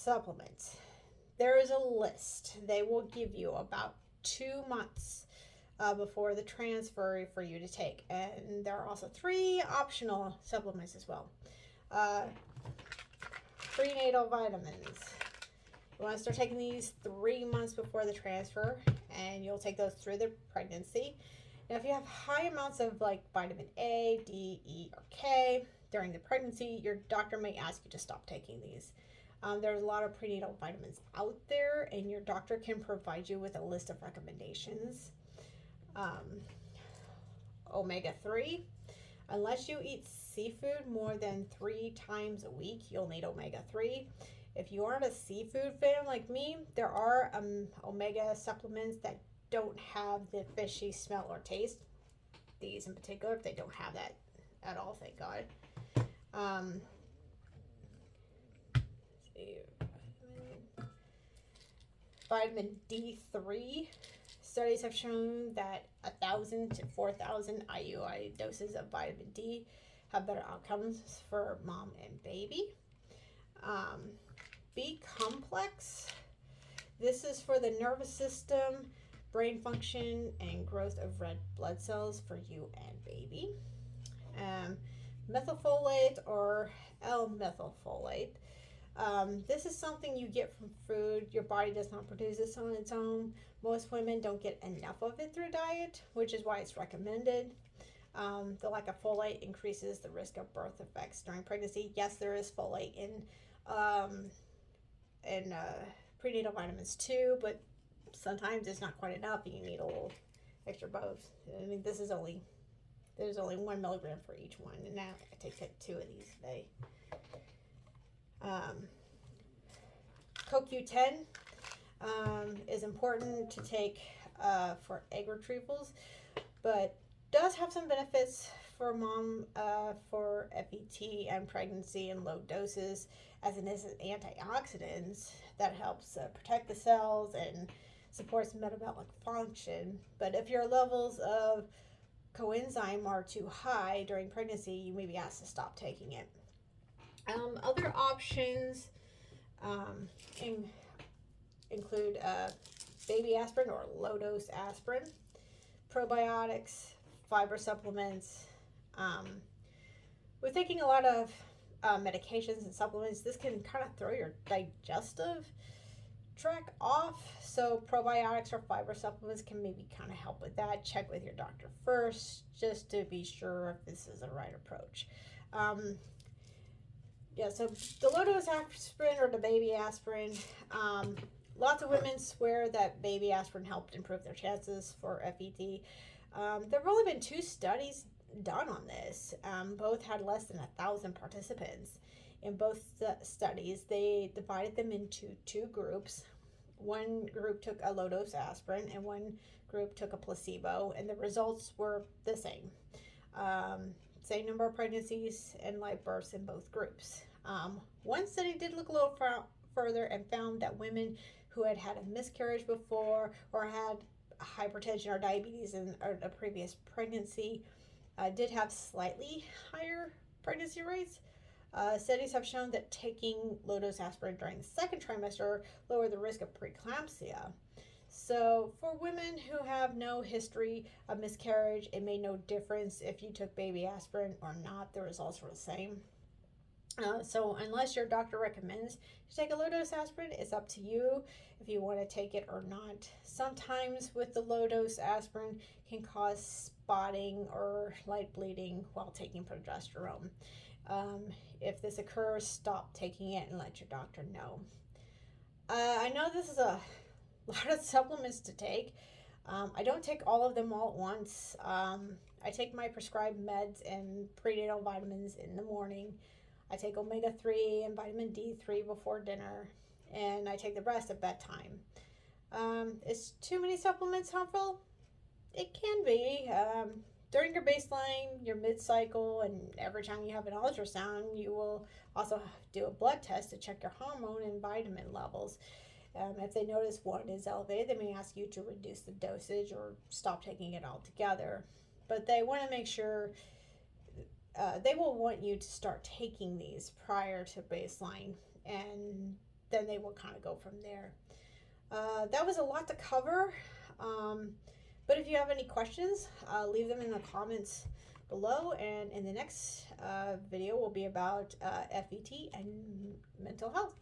supplements. There is a list. They will give you about 2 months before the transfer for you to take. And there are also 3 optional supplements as well. Prenatal vitamins. You want to start taking these 3 months before the transfer, and you'll take those through the pregnancy. Now, if you have high amounts of like vitamin A, D, E, or K during the pregnancy, your doctor may ask you to stop taking these. There's a lot of prenatal vitamins out there, and your doctor can provide you with a list of recommendations. Omega-3. Unless you eat seafood more than 3 times a week, you'll need omega-3. If you aren't a seafood fan like me, there are omega supplements that don't have the fishy smell or taste. These in particular, they don't have that at all, thank God. Vitamin D3. Studies have shown that 1,000 to 4,000 IUI doses of vitamin D have better outcomes for mom and baby. B complex. This is for the nervous system, brain function, and growth of red blood cells for you and baby. Methylfolate or L-methylfolate. This is something you get from food. Your body does not produce this on its own. Most women don't get enough of it through diet, which is why it's recommended. The lack of folate increases the risk of birth defects during pregnancy. Yes, there is folate in prenatal vitamins too, but sometimes it's not quite enough. You need a little extra both. I mean, there's only 1 milligram for each one, and now I take 2 of these a day. CoQ10 is important to take for egg retrievals, but does have some benefits for mom for FET and pregnancy in low doses, as it is an antioxidant that helps protect the cells and supports metabolic function. But if your levels of coenzyme are too high during pregnancy, you may be asked to stop taking it. Other options include baby aspirin or low dose aspirin, probiotics, fiber supplements. With taking a lot of medications and supplements, this can kind of throw your digestive tract off. So probiotics or fiber supplements can maybe kind of help with that. Check with your doctor first just to be sure if this is the right approach. So the low dose aspirin or the baby aspirin, lots of women swear that baby aspirin helped improve their chances for FET. There have only been 2 studies done on this. Both had less than 1,000 participants. In both studies, they divided them into 2 groups. One group took a low dose aspirin and one group took a placebo, and the results were the same. Same number of pregnancies and live births in both groups. One study did look a little further and found that women who had had a miscarriage before or had hypertension or diabetes in a previous pregnancy did have slightly higher pregnancy rates. Studies have shown that taking low-dose aspirin during the 2nd trimester lowered the risk of preeclampsia. So for women who have no history of miscarriage, it made no difference if you took baby aspirin or not. The results were the same. So unless your doctor recommends you take a low-dose aspirin, it's up to you if you want to take it or not. Sometimes with the low-dose aspirin can cause spotting or light bleeding while taking progesterone. If this occurs, stop taking it and let your doctor know. I know this is a lot of supplements to take. I don't take all of them all at once. I take my prescribed meds and prenatal vitamins in the morning. I take omega-3 and vitamin D3 before dinner, and I take the rest at bedtime. Is too many supplements harmful? It can be. During your baseline, your mid-cycle, and every time you have an ultrasound, you will also do a blood test to check your hormone and vitamin levels. If they notice one is elevated, they may ask you to reduce the dosage or stop taking it altogether. But they want to make sure, they will want you to start taking these prior to baseline. And then they will kind of go from there. That was a lot to cover. But if you have any questions, leave them in the comments below. And in the next video will be about FET and mental health.